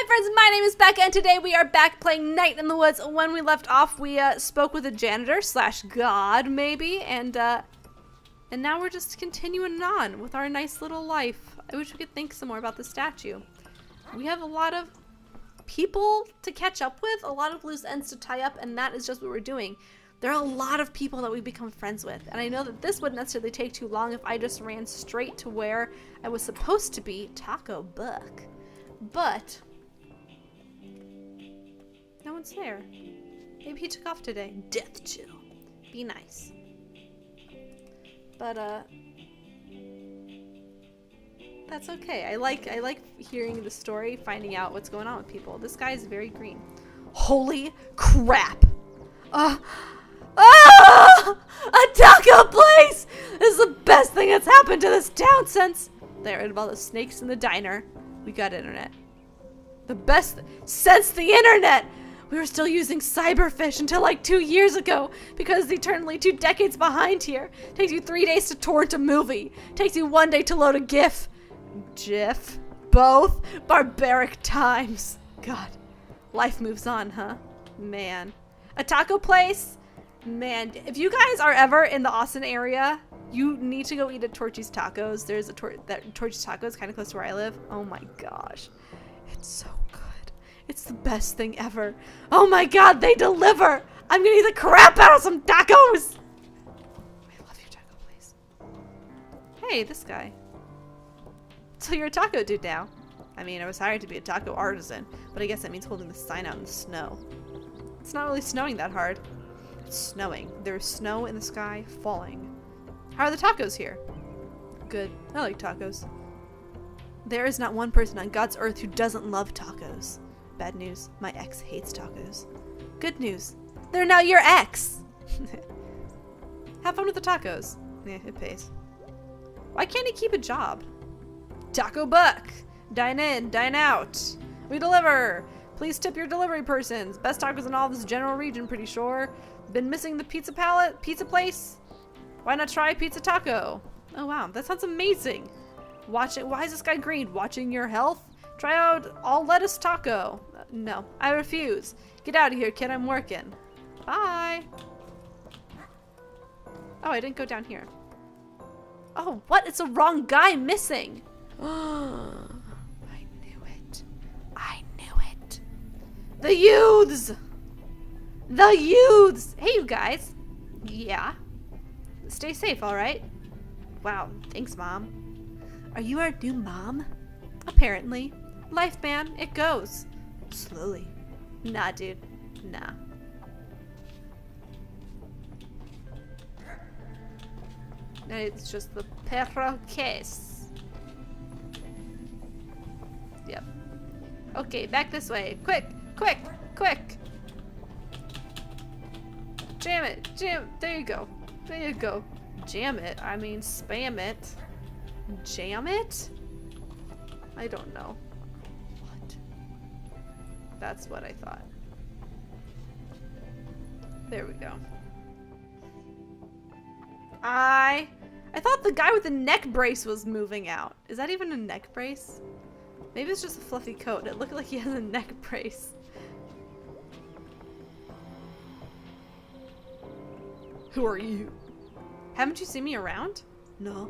Hi friends, my name is Becca, and today we are back playing Night in the Woods. When we left off, we spoke with a janitor slash god, maybe, and now we're just continuing on with our nice little life. I wish we could think some more about the statue. We have a lot of people to catch up with, a lot of loose ends to tie up, and that is just what we're doing. There are a lot of people that we become friends with, and I know that this wouldn't necessarily take too long if I just ran straight to where I was supposed to be, Taco Buck. But no one's there. Maybe he took off today. Death chill. Be nice. But that's okay. I like hearing the story, finding out what's going on with people. This guy is very green. Holy crap! A taco place! This is the best thing that's happened to this town since they got rid of all the snakes in the diner. We got internet. The best since the internet! We were still using cyberfish until like 2 years ago because it's eternally 2 decades behind here. Takes you 3 days to torrent a movie. Takes you 1 day to load a GIF. GIF? Both? Barbaric times. God. Life moves on, huh? Man. A taco place? Man, if you guys are ever in the Austin area, you need to go eat at Torchy's Tacos. There's a Torchy's Tacos kind of close to where I live. Oh my gosh. It's so good. It's the best thing ever. Oh my god, they deliver! I'm gonna eat the crap out of some tacos! I love your taco place. Hey, this guy. So you're a taco dude now. I mean, I was hired to be a taco artisan, but I guess that means holding the sign out in the snow. It's not really snowing that hard. It's snowing. There's snow in the sky falling. How are the tacos here? Good. I like tacos. There is not one person on God's earth who doesn't love tacos. Bad news. My ex hates tacos. Good news. They're now your ex! Have fun with the tacos. Yeah, it pays. Why can't he keep a job? Taco Buck! Dine in, dine out. We deliver! Please tip your delivery persons. Best tacos in all this general region, pretty sure. Been missing the pizza place? Why not try pizza taco? Oh wow, that sounds amazing. Why is this guy green? Watching your health? Try out all lettuce taco. No, I refuse. Get out of here, kid, I'm working. Bye. Oh, I didn't go down here. Oh, what? It's the wrong guy missing. I knew it. I knew it. The youths! The youths! Hey, you guys. Yeah. Stay safe, alright? Wow, thanks, Mom. Are you our new mom? Apparently. Life, man, it goes. Slowly. Nah, dude. Nah. It's just the perro case. Yep. Okay, back this way. Quick! Quick! Quick! Jam it! Jam! There you go. There you go. Jam it? I mean, spam it. Jam it? I don't know. What? That's what I thought. There we go. I thought the guy with the neck brace was moving out. Is that even a neck brace? Maybe it's just a fluffy coat. It looked like he has a neck brace. Who are you? Haven't you seen me around? No.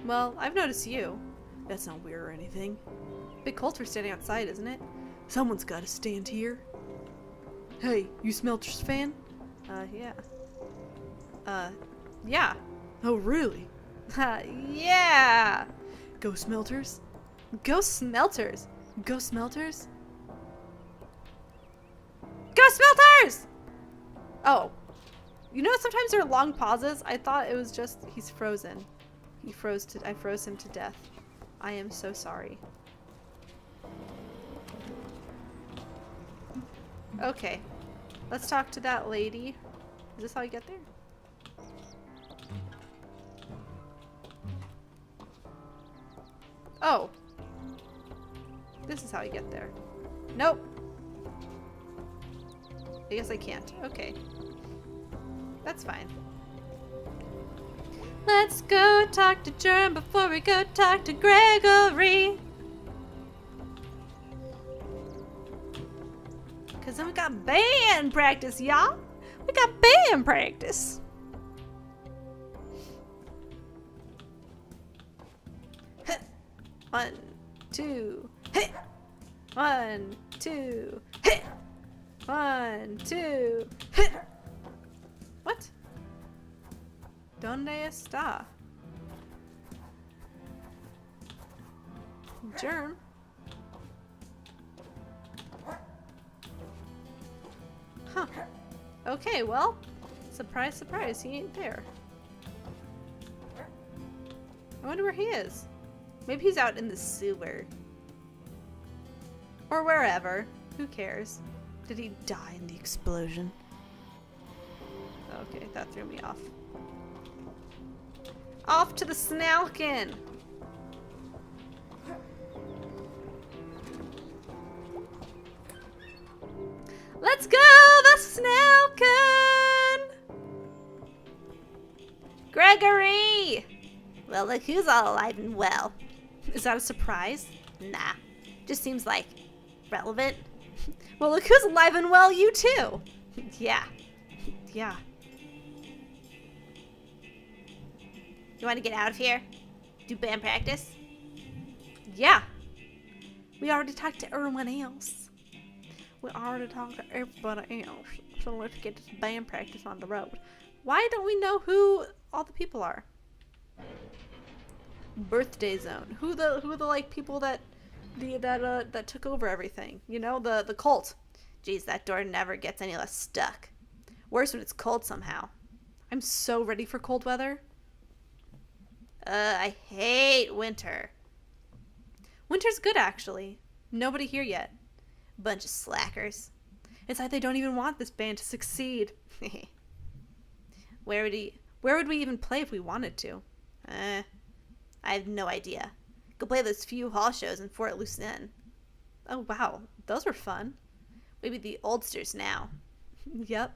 Well, I've noticed you. That's not weird or anything. Big cult for standing outside, isn't it? Someone's gotta stand here. Hey, you Smelters fan? Yeah. Yeah. Oh, really? Yeah! Go Smelters? Go Smelters! Go Smelters? Go Smelters! Oh. You know, sometimes there are long pauses. I thought it was just he's frozen. I froze him to death. I am so sorry. Okay. Let's talk to that lady. Is this how you get there? Oh. This is how you get there. Nope. I guess I can't. Okay. That's fine. Let's go talk to Germ before we go talk to Gregory. Because then we got band practice, y'all. We got band practice. One, two, hit. 1, 2, hit. 1, 2, hit. What? Donde está? Germ. Huh. Okay, well, surprise, surprise, he ain't there. I wonder where he is. Maybe he's out in the sewer. Or wherever. Who cares? Did he die in the explosion? Okay, that threw me off. Off to the Snalkin! Let's go, the Snalkin! Gregory! Well, look who's all alive and well. Is that a surprise? Nah. Just seems like relevant. Well, look who's alive and well, you too. Yeah. Yeah. You want to get out of here? Do band practice? Yeah. We already talked to everyone else. We already talked to everybody else. So let's get this band practice on the road. Why don't we know who all the people are? Birthday zone. Who the like people that took over everything? You know, the cult. Geez, that door never gets any less stuck. Worse when it's cold somehow. I'm so ready for cold weather. I hate winter. Winter's good, actually. Nobody here yet. Bunch of slackers. It's like they don't even want this band to succeed. Where would we even play if we wanted to? I have no idea. Go play those few hall shows in Fort Lucin. Oh, wow. Those were fun. Maybe the oldsters now. Yep.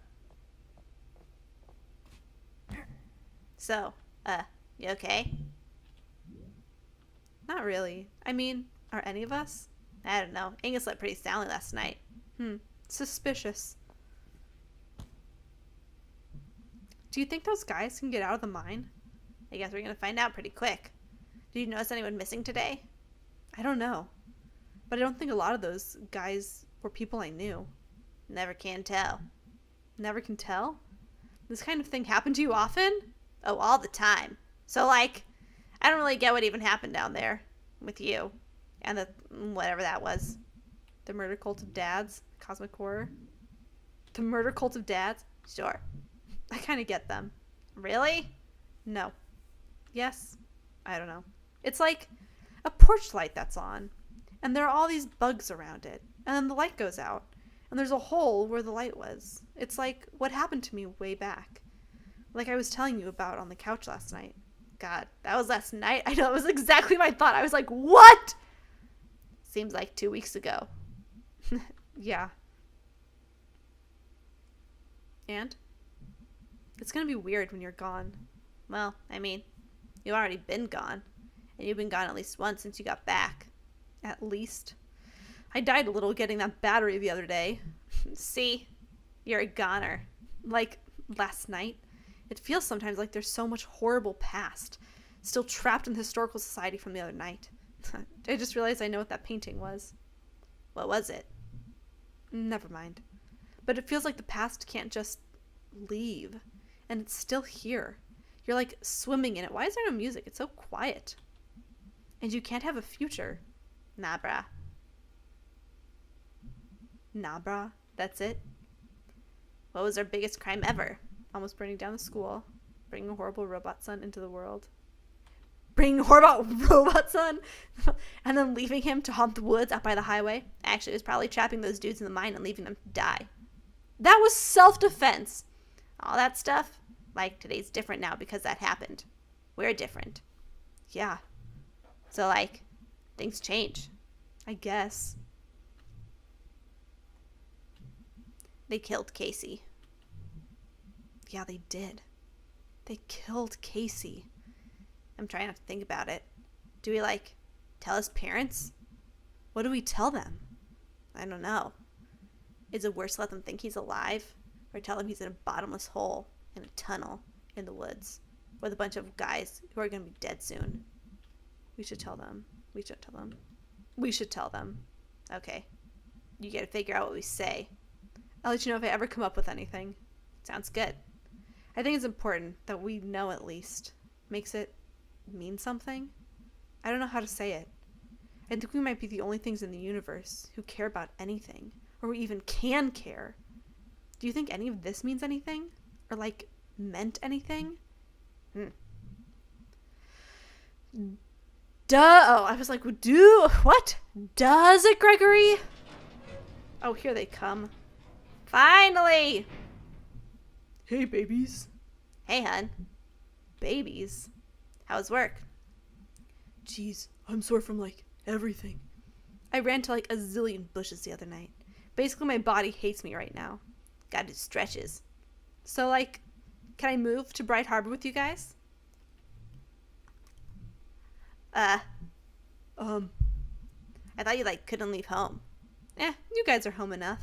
So, you okay? Not really. I mean, are any of us? I don't know. Angus slept pretty soundly last night. Suspicious. Do you think those guys can get out of the mine? I guess we're gonna find out pretty quick. Did you notice anyone missing today? I don't know. But I don't think a lot of those guys were people I knew. Never can tell. Never can tell? This kind of thing happened to you often? Oh, all the time. So, like, I don't really get what even happened down there with you. And the, whatever that was. The murder cult of dads? Cosmic horror? The murder cult of dads? Sure. I kind of get them. Really? No. Yes? I don't know. It's like a porch light that's on. And there are all these bugs around it. And then the light goes out. And there's a hole where the light was. It's like what happened to me way back. Like I was telling you about on the couch last night. God, that was last night? I know, it was exactly my thought. I was like, what? Seems like 2 weeks ago. Yeah. And? It's gonna be weird when you're gone. Well, I mean, you've already been gone. And you've been gone at least once since you got back. At least. I died a little getting that battery the other day. See? You're a goner. Like, last night. It feels sometimes like there's so much horrible past. Still trapped in the historical society from the other night. I just realized I know what that painting was. What was it? Never mind. But it feels like the past can't just leave. And it's still here. You're like swimming in it. Why is there no music? It's so quiet. And you can't have a future. Nah, brah. Nah, brah. That's it. What was our biggest crime ever? Almost burning down the school. Bringing a horrible robot son into the world. Bringing a horrible robot son? And then leaving him to haunt the woods out by the highway? Actually, it was probably trapping those dudes in the mine and leaving them to die. That was self-defense. All that stuff, like, today's different now because that happened. We're different. Yeah. So, like, things change. I guess. They killed Casey. Yeah, they did. They killed Casey. I'm trying not to think about it. Do we, like, tell his parents? What do we tell them? I don't know. Is it worse to let them think he's alive, or tell him he's in a bottomless hole in a tunnel in the woods with a bunch of guys who are going to be dead soon? We should tell them. We should tell them. We should tell them. Okay. You got to figure out what we say. I'll let you know if I ever come up with anything. Sounds good. I think it's important that we know at least. Makes it mean something. I don't know how to say it. I think we might be the only things in the universe who care about anything, or we even can care. Do you think any of this means anything? Or, like, meant anything? Oh, I was like, what? Does it, Gregory? Oh, here they come. Finally! Hey, babies. Hey, hun. Babies? How's work? Jeez, I'm sore from, like, everything. I ran to, like, a zillion bushes the other night. Basically, my body hates me right now. Gotta do stretches. So, like, can I move to Bright Harbor with you guys? I thought you, like, couldn't leave home. You guys are home enough.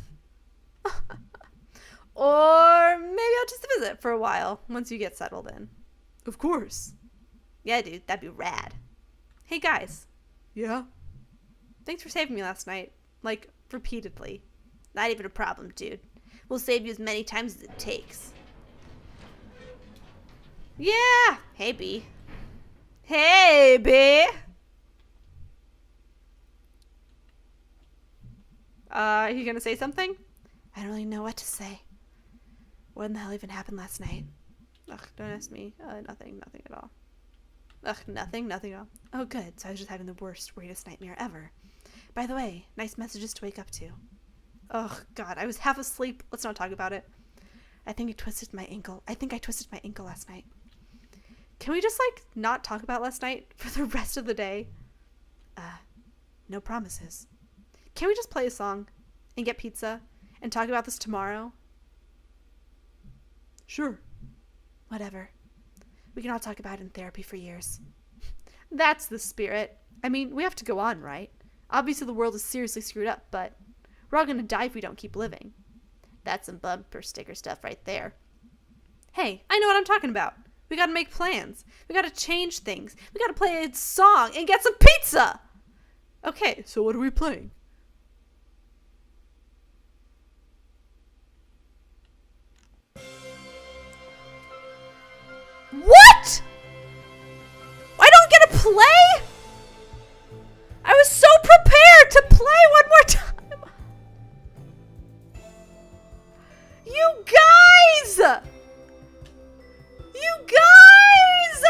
Or maybe I'll just visit for a while once you get settled in. Of course. Yeah, dude, that'd be rad. Hey, guys. Yeah? Thanks for saving me last night. Like, repeatedly. Not even a problem, dude. We'll save you as many times as it takes. Yeah! Hey, B. Hey, B! Are you gonna say something? I don't really know what to say. What in the hell even happened last night? Ugh, don't ask me. Nothing at all. Ugh, nothing at all. Oh, good. So I was just having the worst, weirdest nightmare ever. By the way, nice messages to wake up to. Oh, God, I was half asleep. Let's not talk about it. I think I twisted my ankle last night. Can we just, like, not talk about last night for the rest of the day? No promises. Can we just play a song and get pizza and talk about this tomorrow? Sure. Whatever. We can all talk about it in therapy for years. That's the spirit. I mean, we have to go on, right? Obviously the world is seriously screwed up, but we're all gonna die if we don't keep living. That's some bumper sticker stuff right there. Hey, I know what I'm talking about. We gotta make plans. We gotta change things. We gotta play a song and get some pizza! Okay, So what are we playing? what? I don't get to play? I was so prepared to play one more time. You guys! You guys!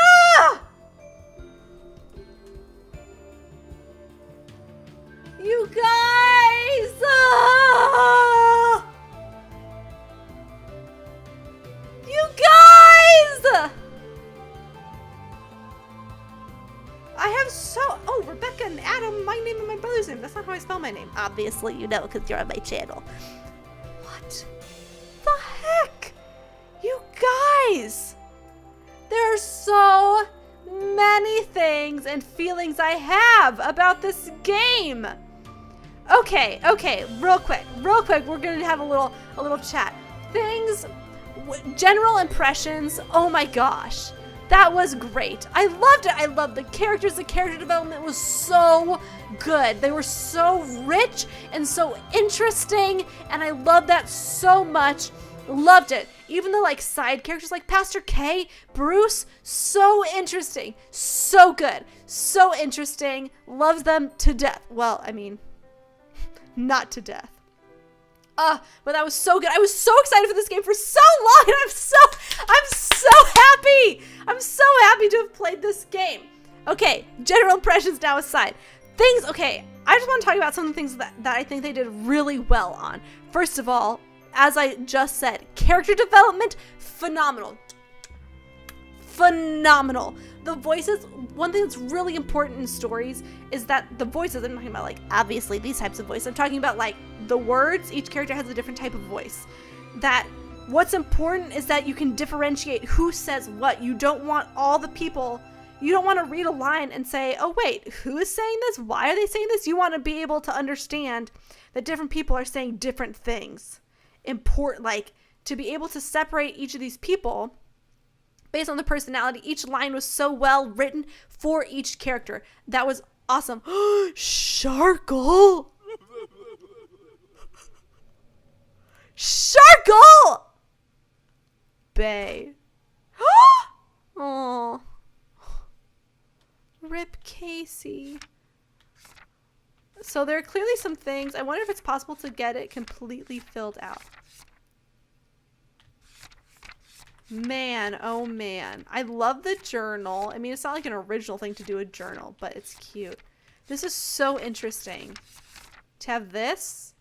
You guys! You guys! I have oh, Rebecca and Adam, my name and my brother's name. That's not how I spell my name. Obviously, you know, because you're on my channel. What the heck? You guys! There are so many things and feelings I have about this game. Okay, real quick, we're gonna have a little chat. General impressions, oh my gosh. That was great. I loved it. I loved the characters. The character development was so good. They were so rich and so interesting, and I loved that so much. Loved it. Even the like side characters like Pastor K, Bruce, so interesting. So good. So interesting. Loved them to death. Well, I mean, not to death. But that was so good. I was so excited for this game for so long, and I'm so happy. I'm so happy to have played this game. Okay, general impressions now aside. Okay, I just want to talk about some of the things that I think they did really well on. First of all, as I just said, character development, phenomenal. Phenomenal. The voices, one thing that's really important in stories is that the voices, I'm talking about like obviously these types of voices, I'm talking about like the words, each character has a different type of voice. That what's important is that you can differentiate who says what. You don't want all the people you don't want to read a line and say, oh wait, who is saying this? Why are they saying this? You want to be able to understand that different people are saying different things. Like to be able to separate each of these people based on the personality. Each line was so well written for each character. That was awesome. Sharkle! Sharkle! Bay. Oh. Rip Casey. So there are clearly some things. I wonder if it's possible to get it completely filled out. Man, oh man. I love the journal. I mean, it's not like an original thing to do a journal, but it's cute. This is so interesting. To have this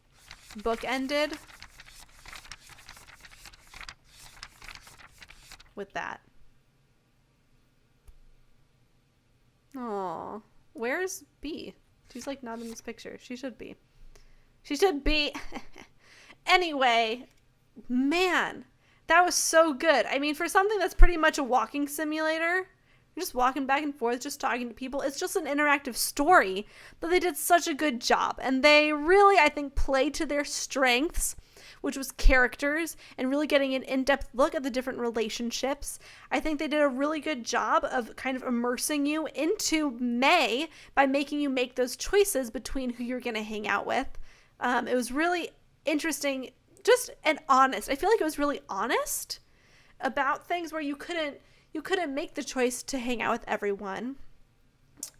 bookended with that. Oh, where's B? She's like not in this picture. She should be. She should be. Anyway, man, that was so good. I mean, for something that's pretty much a walking simulator, you're just walking back and forth, just talking to people. It's just an interactive story, but they did such a good job. And they really, I think, played to their strengths, which was characters and really getting an in-depth look at the different relationships. I think they did a really good job of kind of immersing you into Mae by making you make those choices between who you're going to hang out with. It was really interesting, just and honest. I feel like it was really honest about things where you couldn't make the choice to hang out with everyone.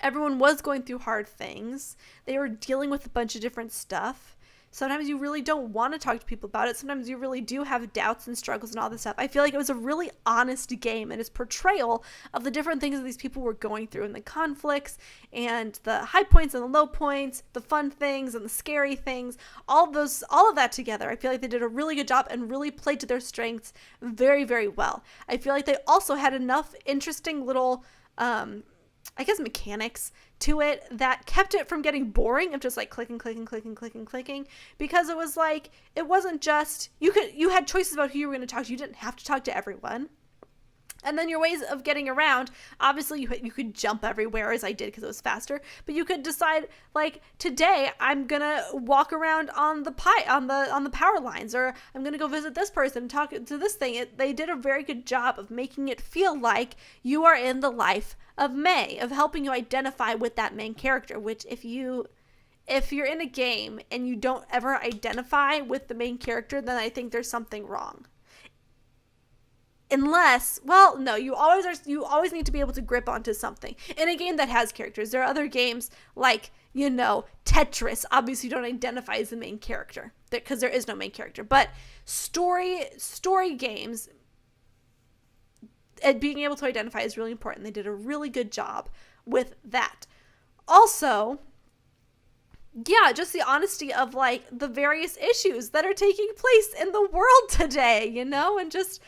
Everyone was going through hard things. They were dealing with a bunch of different stuff. Sometimes you really don't want to talk to people about it. Sometimes you really do have doubts and struggles and all this stuff. I feel like it was a really honest game, and its portrayal of the different things that these people were going through and the conflicts and the high points and the low points, the fun things and the scary things, all of that together. I feel like they did a really good job and really played to their strengths very, very well. I feel like they also had enough interesting little, I guess, mechanics to it that kept it from getting boring of just like clicking, because it was like, it wasn't just, you had choices about who you were going to talk to. You didn't have to talk to everyone. And then your ways of getting around, obviously you could jump everywhere, as I did because it was faster, but you could decide, like, today I'm gonna walk around on the on the power lines, or I'm gonna go visit this person, talk to this thing. They did a very good job of making it feel like you are in the life of Mae, of helping you identify with that main character, which if you're in a game and you don't ever identify with the main character, then I think there's something wrong. Unless, well, no, you always need to be able to grip onto something in a game that has characters. There are other games like, Tetris. Obviously, you don't identify as the main character because there is no main character. But story games, and being able to identify is really important. They did a really good job with that. Also, yeah, just the honesty of like the various issues that are taking place in the world today, and just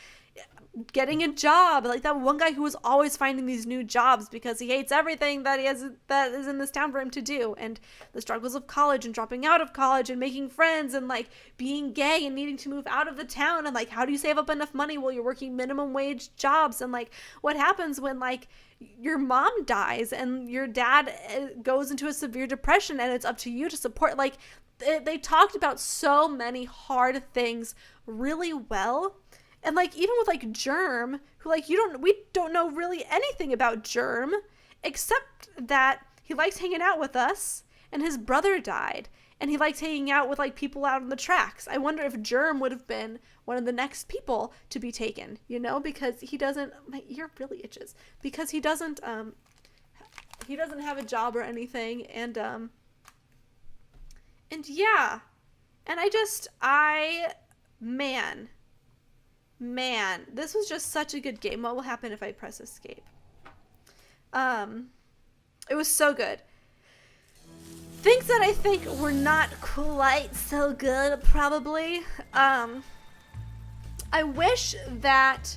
getting a job, like that one guy who was always finding these new jobs because he hates everything that is in this town for him to do, and the struggles of college and dropping out of college and making friends and like being gay and needing to move out of the town, and like how do you save up enough money while you're working minimum wage jobs, and like what happens when like your mom dies and your dad goes into a severe depression and it's up to you to support. Like they talked about so many hard things really well. And like even with like Germ, who like we don't know really anything about Germ except that he likes hanging out with us and his brother died and he likes hanging out with like people out on the tracks. I wonder if Germ would have been one of the next people to be taken, because he doesn't, my ear really itches, because he doesn't have a job or anything, and yeah, and Man, this was just such a good game. What will happen if I press escape? It was so good. Things that I think were not quite so good, probably. I wish that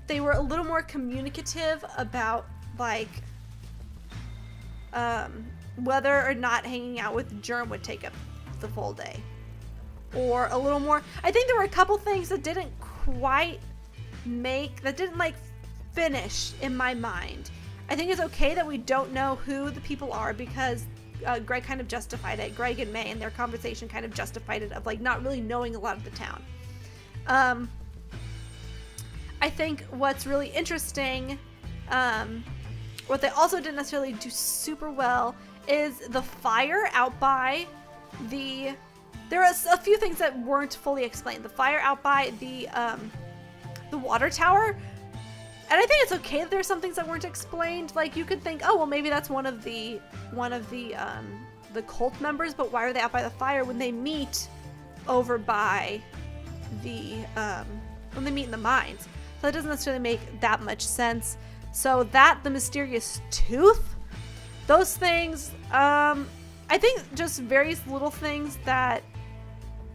they were a little more communicative about, like, whether or not hanging out with Germ would take up the full day. Or a little more. I think there were a couple things that didn't like finish in my mind. I think it's okay that we don't know who the people are, because Gregg kind of justified it. Gregg and Mae in their conversation kind of justified it, of like not really knowing a lot of the town. I think what's really interesting, what they also didn't necessarily do super well, is the fire out by the... There are a few things that weren't fully explained. The fire out by the water tower. And I think it's okay that there's some things that weren't explained. Like, you could think, oh, well, maybe that's one of the cult members, but why are they out by the fire when they meet over by the, when they meet in the mines? So it doesn't necessarily make that much sense. So that, the mysterious tooth, those things, I think just various little things that,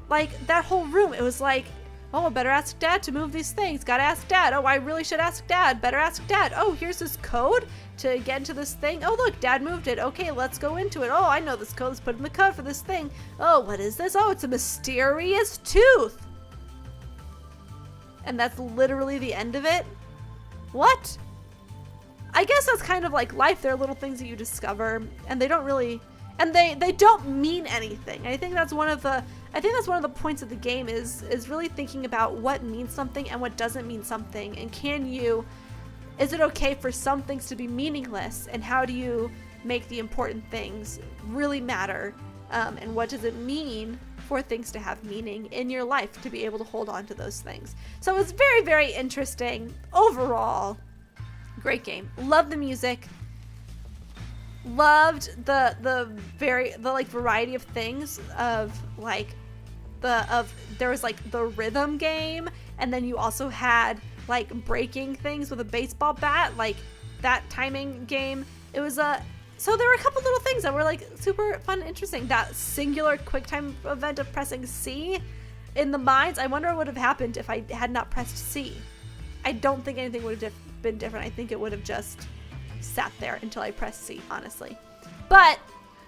like, that whole room, it was like, oh, I better ask Dad to move these things. Gotta ask Dad. Oh, I really should ask Dad. Better ask Dad. Oh, here's this code to get into this thing. Oh, look, Dad moved it. Okay, let's go into it. Oh, I know this code. Let's put in the code for this thing. Oh, what is this? Oh, it's a mysterious tooth. And that's literally the end of it? What? I guess that's kind of like life. There are little things that you discover, and they don't really, and they don't mean anything. And I think that's one of the points of the game is really thinking about what means something and what doesn't mean something. And is it okay for some things to be meaningless, and how do you make the important things really matter? And what does it mean for things to have meaning in your life, to be able to hold on to those things? So it's very, very interesting. Overall, great game. Love the music. Loved the like variety of things, of like there was like the rhythm game, and then you also had like breaking things with a baseball bat, like that timing game. It was so there were a couple little things that were like super fun and interesting. That singular quick time event of pressing C in the mines, I wonder what would have happened if I had not pressed C. I don't think anything would have been different. I think it would have just sat there until I pressed C, honestly. But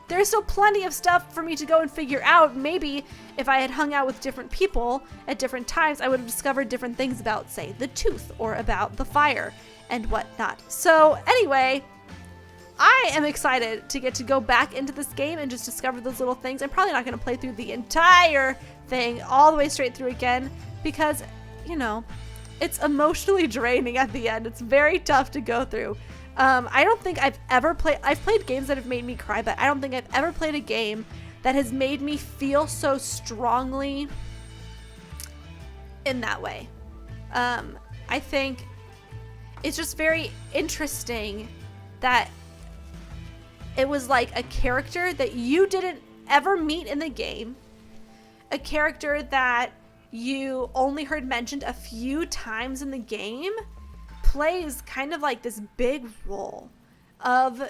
there's still plenty of stuff for me to go and figure out. Maybe if I had hung out with different people at different times, I would have discovered different things about, say, the tooth, or about the fire and whatnot. So anyway, I am excited to get to go back into this game and just discover those little things. I'm probably not going to play through the entire thing all the way straight through again, because, you know, it's emotionally draining at the end. It's very tough to go through. I don't think I've played games that have made me cry, but I don't think I've ever played a game that has made me feel so strongly in that way. I think it's just very interesting that it was like a character that you didn't ever meet in the game, a character that you only heard mentioned a few times in the game, plays kind of like this big role of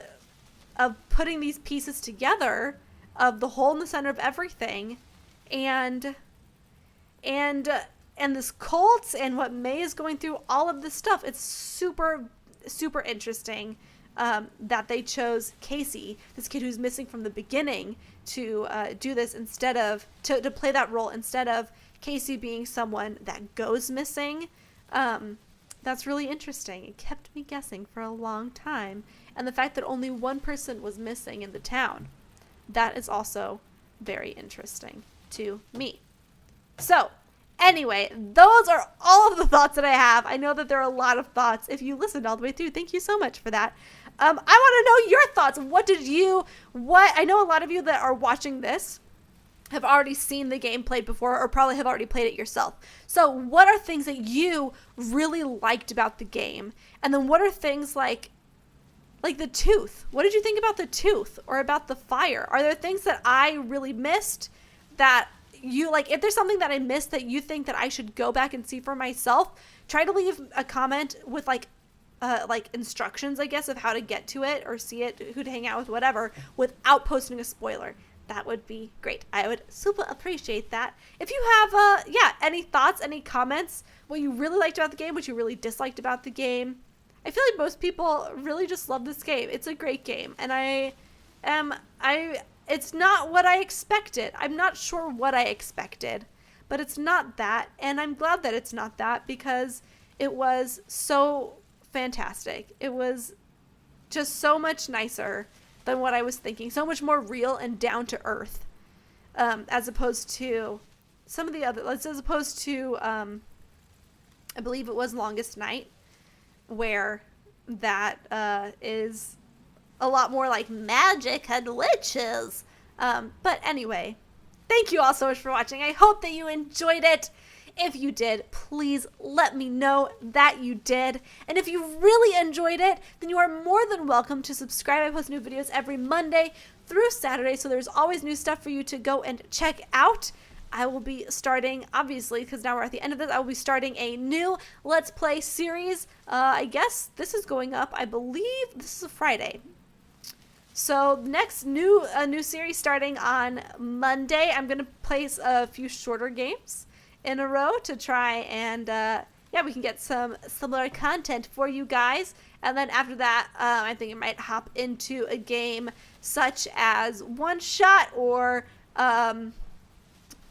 putting these pieces together, of the hole in the center of everything, and this cult, and what Mae is going through, all of this stuff. It's super, super interesting that they chose Casey, this kid who's missing from the beginning, to do this instead of to play that role, instead of Casey being someone that goes missing. That's really interesting. It kept me guessing for a long time. And the fact that only one person was missing in the town, that is also very interesting to me. So, anyway, those are all of the thoughts that I have. I know that there are a lot of thoughts. If you listened all the way through, thank you so much for that. I want to know your thoughts. I know a lot of you that are watching this have already seen the game played before, or probably have already played it yourself. So what are things that you really liked about the game? And then what are things like the tooth? What did you think about the tooth, or about the fire? Are there things that I really missed that you like? If there's something that I missed that you think that I should go back and see for myself, try to leave a comment with like instructions, I guess, of how to get to it or see it, who to hang out with, whatever, without posting a spoiler. That would be great. I would super appreciate that. If you have, any thoughts, any comments, what you really liked about the game, what you really disliked about the game. I feel like most people really just love this game. It's a great game, and it's not what I expected. I'm not sure what I expected, but it's not that, and I'm glad that it's not that, because it was so fantastic. It was just so much nicer than what I was thinking. So much more real and down to earth, as opposed to some of the other, as opposed to, I believe it was Longest Night, where that is a lot more like magic and witches. But anyway, thank you all so much for watching. I hope that you enjoyed it. If you did, please let me know that you did. And if you really enjoyed it, then you are more than welcome to subscribe. I post new videos every Monday through Saturday, so there's always new stuff for you to go and check out. I will be starting, obviously, because now we're at the end of this, I will be starting a new Let's Play series. I guess this is going up, I believe this is a Friday. So next new series starting on Monday, I'm going to place a few shorter games in a row to try and yeah, we can get some similar content for you guys. And then after that, I think I might hop into a game such as One Shot or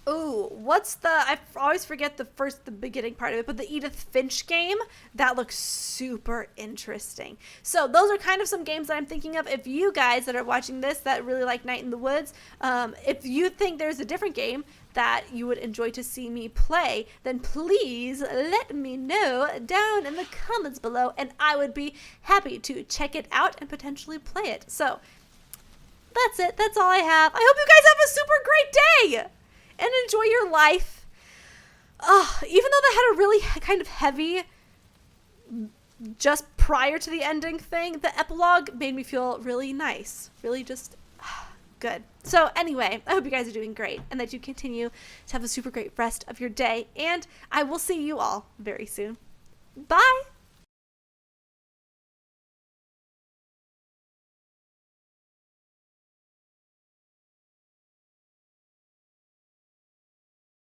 ooh, what's the, I always forget the beginning part of it, but the Edith Finch game, that looks super interesting. So those are kind of some games that I'm thinking of. If you guys that are watching this that really like Night in the Woods, if you think there's a different game that you would enjoy to see me play, then please let me know down in the comments below, and I would be happy to check it out and potentially play it. So that's it. That's all I have. I hope you guys have a super great day and enjoy your life. Even though that had a really kind of heavy, just prior to the ending thing, the epilogue made me feel really nice. Really just good. So anyway, I hope you guys are doing great and that you continue to have a super great rest of your day. And I will see you all very soon. Bye!